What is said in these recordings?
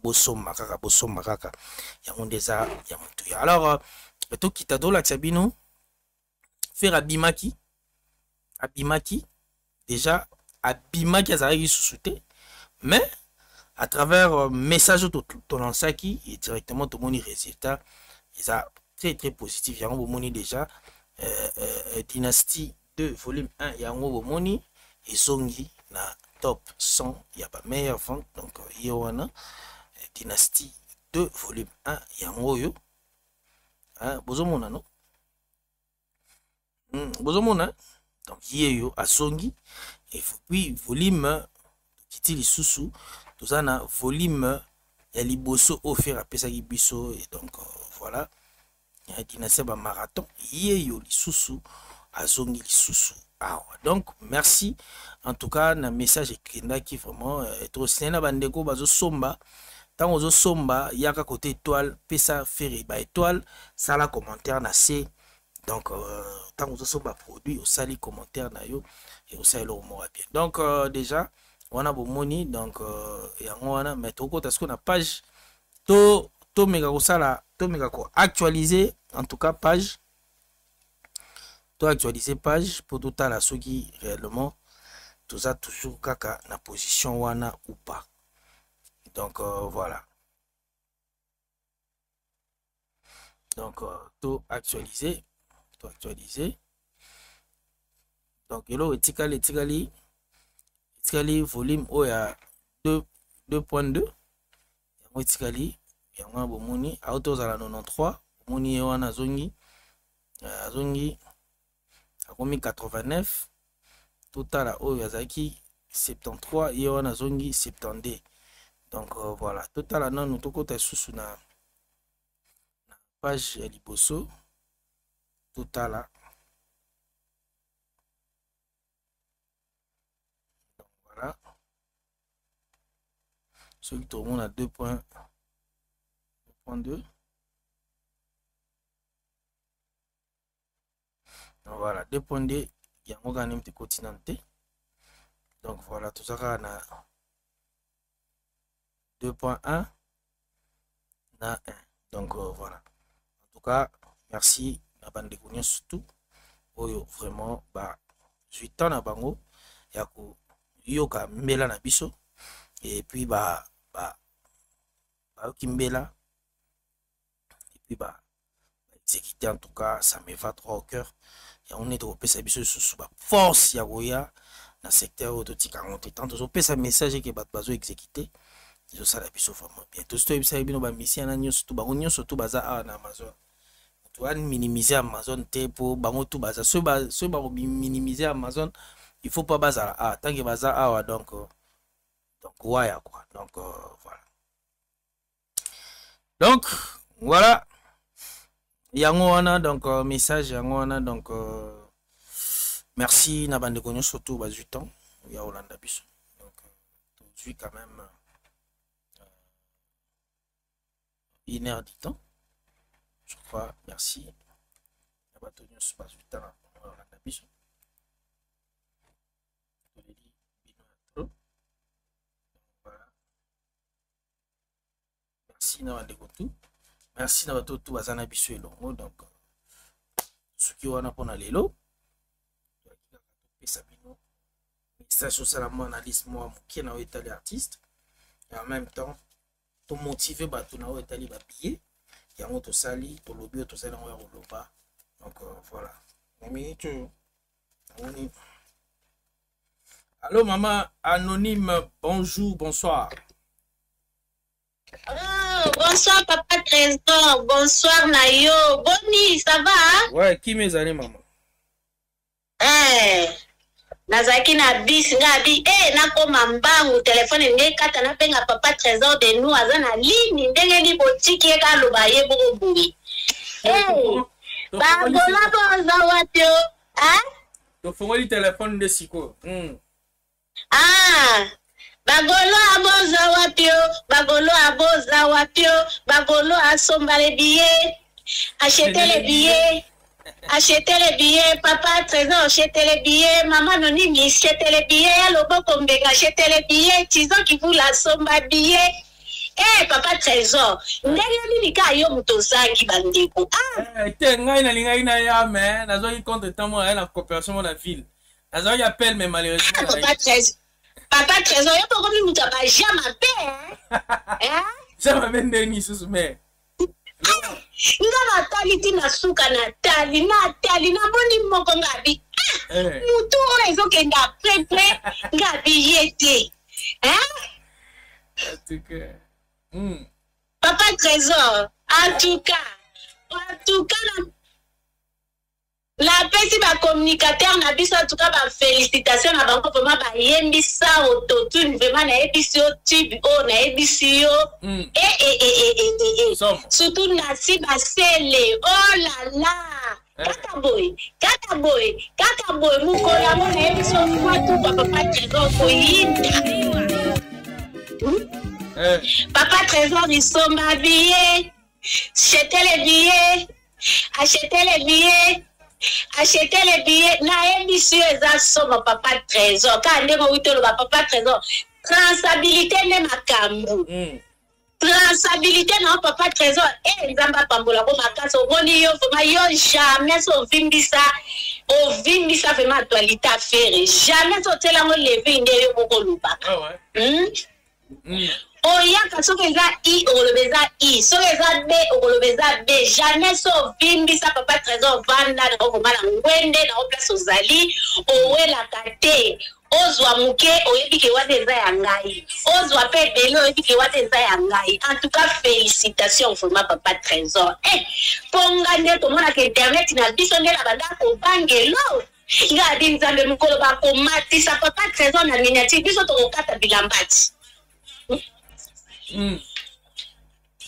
bosomba kaka yango ndeza ya mutu. Alors to kita to la tchabino faire abimaki déjà abimaki azalaki susute, mais à travers message de ton lancaki et directement tout mon résultat, ils a très positif. Yango bomoni déjà Dynastie 2 volume 1 yango bomoni et zongi na top 100 il y a pas meilleure vente, donc Yowana Dynastie 2 volume 1 yango yo bozomona no bozomona, donc yeyo asongi et puis volume kitili susu tozana volume ya liboso offert à pesaki biso, et donc voilà Dynastie ba marathon yeyo lisusu azongi lisusu awa. Donc merci en tout cas na message ekenda qui vraiment trop sena bandeko bazo somba tant ozo somba yaka côté étoile pesa ferry ba étoile sala commentaire na c, donc tant ozo somba produit au sali commentaire na yo et au sali lo mo bien. Donc déjà on a bomoni, donc yango wana mais toko parce qu'on a page to mega ko sala to mega ko actualiser en tout cas page to actualiser page pour tout à la ceux qui réellement tout ça toujours kaka na position wana ou pas. Donc voilà, donc to actualiser donc hello etikali volume oya 2.2 yango etikali yango bomoni auto za la 93 bomoni wana zongi akomi 89 total oyo azaki 73 ye wana zongi 72. Donc voilà, total non tokota susu na page ya liboso total. Donc voilà, celui qui tourne à 2.2. Voilà, 2.2 yango gani mti continenté. Donc voilà, tout ça na 2.1 na 1. Donc voilà, en tout cas merci na bande de surtout oyo vraiment ba 8 ans na bango ya ko yoka mbela na biso, et puis ba kimbela, et puis ba exécuter. En tout cas ça me va trop au cœur, et on est au pesa biso sous ba force ya goya na secteur autotika monter tant au pesa message que ba bazo exécuter zo sala biso vraiment bien. Tout ce que bino ba mission na nyo surtout ba onyo surtout baza na Amazon, tu vas minimiser Amazon te pour bango tout baza so ba minimiser Amazon, il faut pas baza tant que baza donc waya quoi. Donc voilà, donc voilà yango wana, donc message yango wana, donc merci na bande konyo surtout ba 8 ans ya Hollande biso. Donc tu quand même 1h du temps je crois. Merci na ba tonyo sur ba 8 ans ya Hollande biso. Voilà, merci na bande kotu, merci na bato tout bazana biso elongo. Donc ce qui wana pona lelo pesa bino message osala mo analyse mo mokie na etali artiste, et en même temps to motiver bato na etali ba billet yango to sali to lobi to sali ngo ya loba. Donc voilà, allô maman anonyme, bonjour, bonsoir. Oh, bonsoir papa Trésor, bonsoir Nayo, Boni, ça va hein? Ouais, qui mes années maman? Nazaki na bis ngabi nakoma mbangu telefone ngekata na penga papa Trésor de nous azana ligne ndenge ni botiki eka loba ye boboui. Ba gola boza watio hein? To fongoli téléphone de siko. Bagolo aboza wapio, bagolo aboza wapio, bagolo asomba les billets, acheter les billets. Achetez les billets, papa Trésor, achetez les billets, maman Nonimi, achetez les billets, le beau combien, achetez les billets, Tison qui vous la somme à billets, papa trésor ndenge nini ka yo moto ozangi bandeko te ngai nalingai na ya mais nazwaki contre temps moi na coopération mo na ville nazwaki appel mais malheureusement papa trésor yo tokomi moto aba ja mabe ja mabe ndeni susu mais nga natali ti na suka natali namoni moko ngabi mutu oyo ezokenda prepre ngabi ye te papa trésor en tout cas la pesi ba communicateur na biso en tout cas ba félicitations na bango vraiment ba yembisa autotune vraiment na ebisi o tube o na ebisi yo surtout na si ba sele oh la la kaka boy mukola mo na ebisi o kwatu papa trésor koyinda papa trésor isomba billet acheter les billets na émission eza soma papa trésor ka ndenge witolo ba papa trésor traçabilité ne makambo traçabilité na papa trésor nzamba pambola ko makasa omoni yo vraiment yo jamais so vimbisa vraiment actualité affaire jamais so tela mo lever nde yo ko lubaka oyaka soki eza i okolobeza i soki eza b okolobeza b jamais so vimbisa papa trésor vanda na okoma na ngwende na oplace ozali owelaka te ozwa moke oyebi ke wana eza ya ngai ozwa mpe ebele oyebi ke wana eza ya ngai en tout cas félicitations vraiment papa trésor mpo nga nde tomonaka internet na biso nde na banda kobangelo nga adi nzambe mokolo bakomatisa papa trésor na miniature biso tokokata bilambati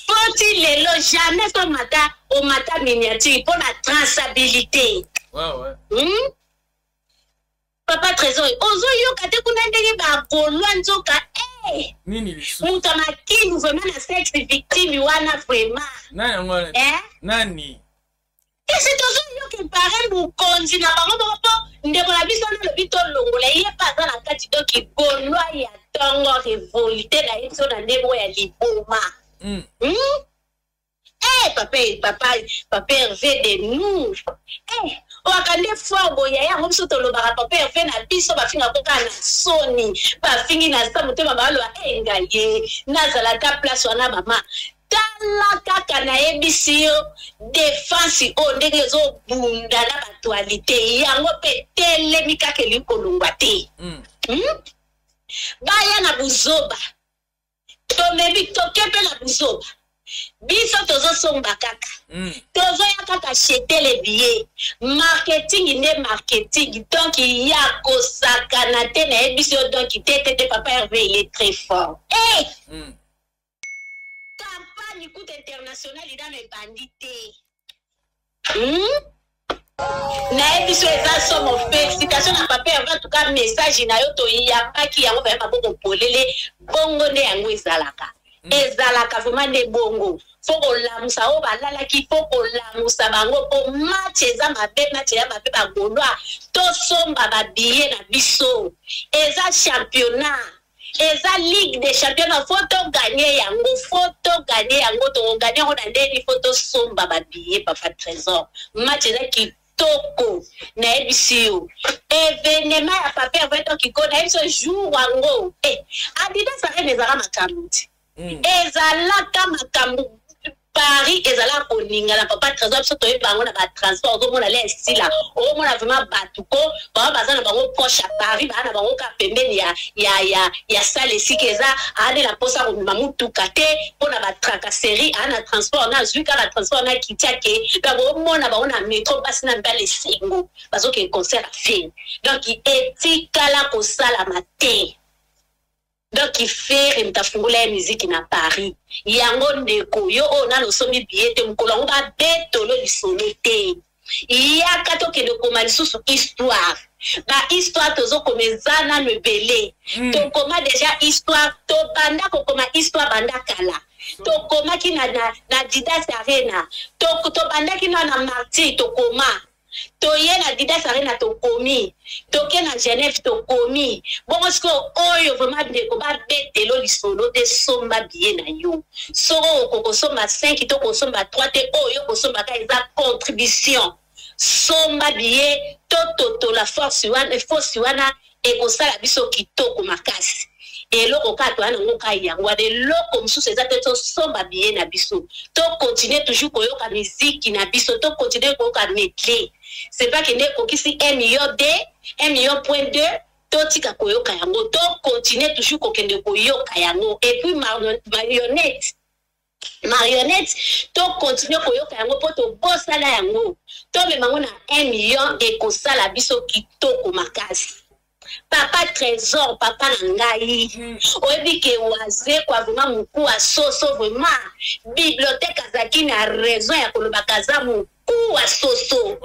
Poti lelo jamais au mata miniature pour la traçabilité. Papa trésor, ozo yo kate kuna ndenge ba kolwa nzoka nini muta makini vraiment na sexe victime wana vraiment. Nani? C'est toujours yo qui parle mukonzi na bango boko ndeko na biso na lobito longola ye paza na kati to ki kolwa ya tongo révolté na yeso na ndebo ya liboma. Papa Hervé de nous. Wakande fogo ya yango biso tolobaka papa Hervé na biso bafinga koka na soni bafingi na sa motema balo engaye nazala ka place wana mama tala kaka na ebisi yo défense o ndenge zo bunda na actualité yango pe telemi kaka likolungwa te baya na buzoba tomebi tokepe na buzoba biso tozo somba kaka tozo ya kaka acheter les billets marketing ne marketing donc il y a kosakana te na ebiso donc te papa Hervé il est très fort campagne coûte internationale dans les bandités na ebiso eza somo félicitations na papa Hervé en tout cas message na yo to ya paki yango ba maboko polele bongo nde yango ezalaka ezalaka vraiment nde bongo foko lamusa o balalaki foko lamusa bango po match eza mabe match ya mabe bagolwa to somba ba billet na biso eza championnat eza ligue des championnats photo gagner yango to gagner on a ndeni photo somba ba billet papa trésor match eza kitoko na ebisio événement ya papa Hervé to kikona ebiso jour wango adidas arene ezaka makamudi ezalaka makambo Paris ezala koninga na papa trésor biso toye bango na ba transport ozomona le stila omona vraiment batuko baza na bango poche à Paris bana bango ka pembeni ya salle sikeza ane la posa ko mamutuka te pona ba tracasserie ana transport na zuika la transport na kitiake bango mona bango na métro basi na mbale singo bazoke concert à film donc etikala ko sala matin. Donc il fait une tafungula musique na Paris yango ndeko yo ona no somi billet mukolo ba betolo lisonete ya kato ke ndeko malisusu histoire ba histoire tozo komezana lebele to koma déjà histoire to banda ko koma histoire banda kala to koma ki na Didas Arena to banda ki na Marty to koma toye na Didas Arena tokomi toke na Genève tokomi bongo siko oyo vraiment ndeko ba betelo lisolo de somba bien na yo soro kokosomba 5 to kosomba 3 te oyo kosomba ka eza contribution somba bien toto la force wana ekosala biso kitoko makasi eloko kato ana ngoka yango de loko mususu eza te to somba bien na biso to continuer toujours koyoka musique na biso to continuer koyoka medley c'est pas que ne kokisi 1 million de 1 million point 2 to tika koyoka yango to continuer toujours kokende koyoka yango et puis marionnette to continuer koyoka yango po to bosala yango to memango na 1 million ekosala biso kitoko makasi. Papa trésor, papa nangai. Oyebi ke waze kwa vraiment muku wa soso vraiment. Bibliothèque azaki na raison ya koloba kaza muku wa soso.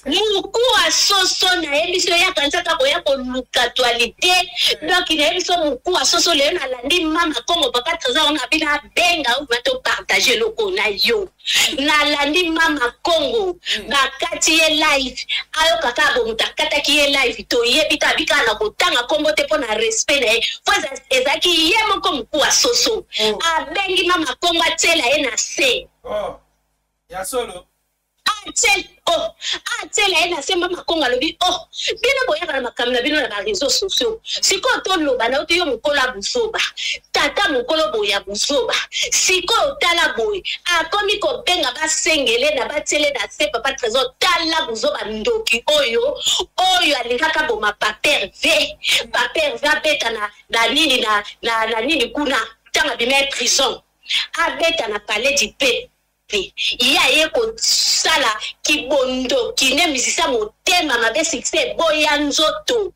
Muku wa soso na ebiso ya kanzaka boya koluka actualité. Donc il ebiso muku wa soso le na landi mama Kongo papa trésor on a bina benga ou va te partager le kona yo. Na landi mama Kongo bakati ye live ayo kaka bo mutakata ki ye live to yebita bika na kotanga kombo te pona respect na fois ezaki ye moko muku wa soso abengi mama Kongo atela ye na se ya solo atela ena semba makonga lobi bino boyaka na makamela bino na réseaux sociaux siko to loba na oto yo mukola buzoba tata mukolo boya buzoba siko tala boy akomi ko benga basengele na batele na se papa trésor tala buzoba ndoki oyo alingaka boma paper v beta na nini na nini kuna tanga bime prison abeta na palais du paix iya ye ko sala kibondo kine misisa motema mabe succès boya nzoto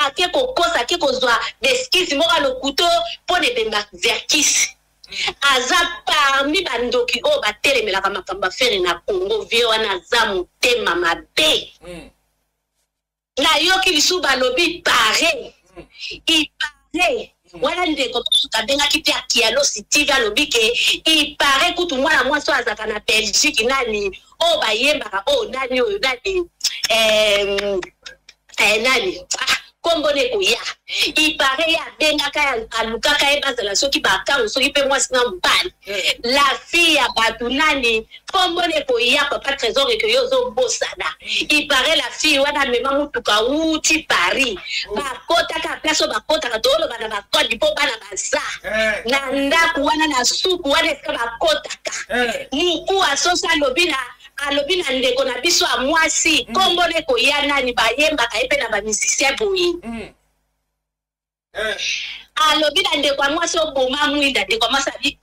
ake kokosa ake kozwa deskisi moka lokuto po de bemba verkis aza parmi bandoki o batelemelaka makambo afere na Congo vie wana aza motema mabe na yoki lisu balobi pare ipare wala ndeko tusuka benga kiti ya kialo sitiva lobike ipare kutu mwana mwaso azaka na Belgique nani bayemba nani oyo nani kombone koya ipare ya benga ka alukaka ebazala soki bakango soki pe mwasi na mbali la fille ya batu nani kombone koya papa trésor ke yozo bosana ipare la fille wana mema mutuka uti Paris bakota ka place bakota ka tolo bana bakodi po bana baza na ndaku wana na suku wana eska bakota ka muku asosa lobina alobina ndeko na biso a mwasi kombone koya nani bayemba ka epe na ba musicien boyi alobina ndeko a mwasi oboma mwinda ndeko masabi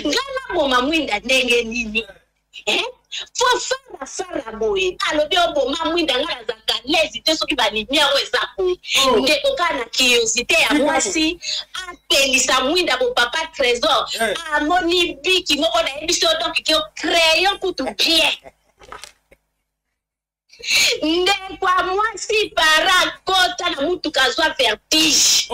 ngana boma mwinda ndenge nini fo fara boye alobi oboma mwinda ngala zaka lezi te soki balimia o eza boye ndeko kana curiosité ya mwasi apelisa mwinda bo papa trésor amoni biki moko na ebiso donc ki crayon kutu bien ndeko a mwasi para kota na mutuka zwa vertige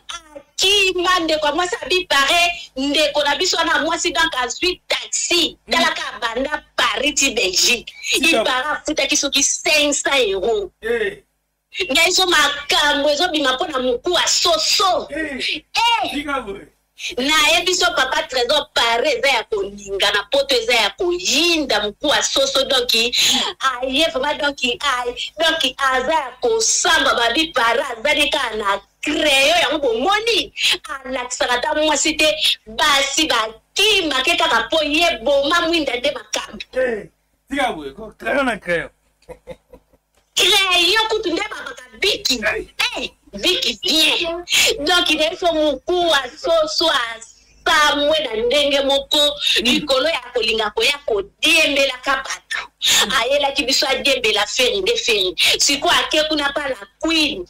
akima ndeko a mwasi abi pare ndeko na biso na mwasi donc azwi taxi talaka banda Paris ti Belgique il para futa ki soki 500 euros ngaiso makambo ezobima mpona muku wa soso na ebiso papa trésor pare eza ya koninga na poto eza ya koyinda muku wa soso donc aye vraiment donc aza ya kosamba babi para azali kaka na crayon yango bomoni alakisaka ta mwasi te basi bakimake kaka po ye boma mwinda nde makambo crayon kutu nde babaka biki biki bien donc il faut muku wa soso samwe na ndenge moko likolo ya kolinga koya kodiembelaka bato ayelaki biso adiembela feri nde feri siko ake kuna pa la queen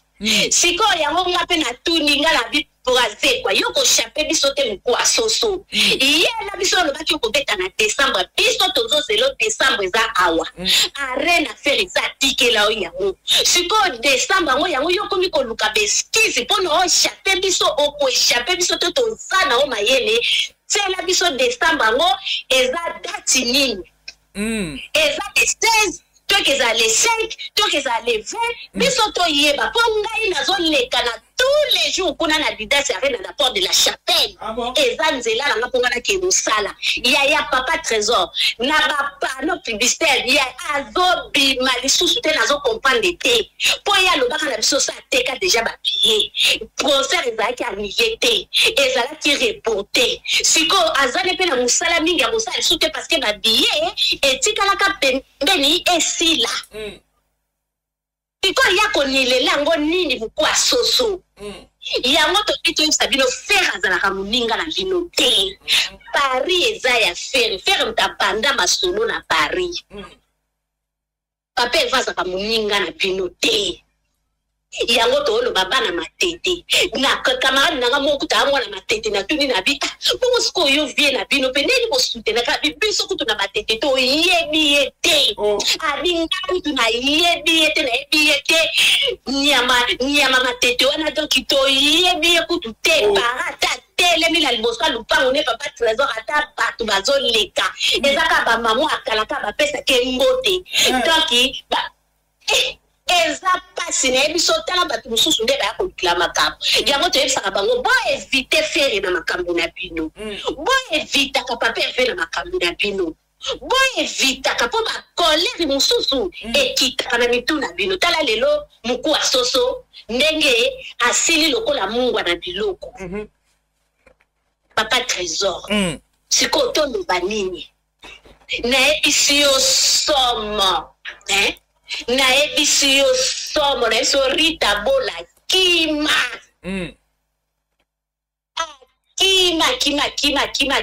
siko yango nga pe na tuni nga na biporaze kwa yoko chape biso te muku wa soso yela biso lobaki okobeta na décembre biso tozo zelo décembre eza awa arena feri za tikela o yango siko décembre yango yokomi koluka beskizi mpona ochape biso okoechape biso te toza na o mayele tela biso décembre yango eza dati nini Et ça, les 16, toi qui es les 5, toi qui es les 20, mais surtout, il y a pas na zone les canards tous les jours qu'on a la Didas à la porte de la chapelle. Et ça, nous est là, on a qui nous sala. Il y a papa trésor, n'a pas nos publicitaires, il y a Azobi, Malissou, soutien à comprendre l'été. Pour y aller au bar, on a vu ça, t'es déjà babié. Concert, ils ont qui a niété. Et ça, qui reporté. Si qu'on a zone pe na musala mingi, à musala, soutien parce que babié, et tika la cap beni, et si là. Iko ya konile lango nini bukwa soso. Yango to kito sabino faire azala kamuninga na vino te. Paris eza ya faire mtabanda masolo na Paris. Papa evaza kamuninga na vino te. Yango to lo baba na matete. Na camarade na ngamo kuta ngo na matete na tuni na bi. Bongo sko yo vie na bino pe neni mo sute na ka biso kutu na matete to yebi ete. Abinga kutu na yebi ete na yebi ete. Nyama matete wana donc to yebi kutu te parata telemi la liboso lupango ne papa trésor ata batu bazo leka. Ezaka ba maman akalaka ba pesa ke ngote. Donc ba eza pasi na ebiso tala batu mususu nde ba kolukila makambo yango toyebisaka bango bo éviter faire na makambo na bino bo éviter ka papa faire na makambo na bino bo éviter ka po ba colère mususu ekita na mitu na bino tala lelo muku asoso ndenge asili lokola mungwa na biloko papa trésor siko tondo banini na ebisi yo somo na ebisi yo somo na so Rita Bola kima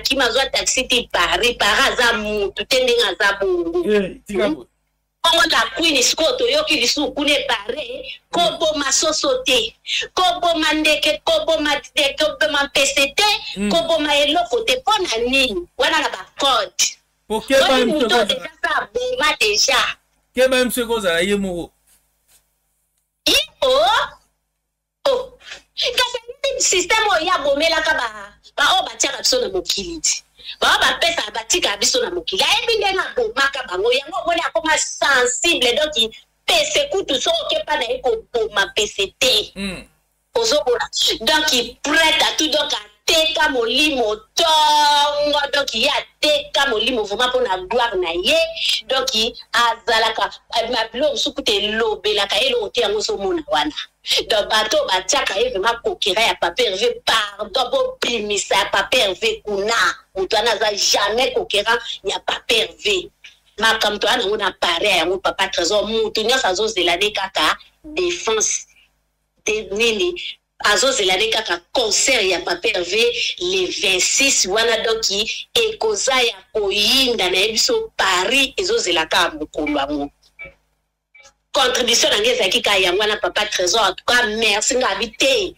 kima zo taxi ti Paris za mutu tendenga za bongo on la queen scoto yoki lisu kune Paris kobo masoso te kobo mandeke kobo matete kobo ma PCT kobo ma eloko te pona nini wana na ba code pour que pas me ça bon déjà que même ce qu'on a yemo kasi système ya bomela ka ba obatia biso na mokili ba pesa batika biso na mokili ayebi ndenga bomaka bango yango ngoni akoma sensible donc pese kutu so ke pa na eko boma PCT ozobona donc il prête à tout donc teka molimo tongo donc il y a teka molimo vraiment pour la gloire na ye donc azalaka mablo sukute lobelaka elo te yango so mona wana donc bato batiaka ye vraiment kokera ya papa Hervé pardon bo bimisa papa Hervé kuna mutwana za jamais kokera ya papa Hervé makamto ana ngona pare yango papa trésor mutu nyasa azozelane kaka défense de nini azozelane kaka concert ya papa Hervé le 26 wana doki ekoza ya koyinda na ebiso Paris ezozelaka mokolo yango contribution na ngeza kika yango na papa trésor en tout cas merci ngabité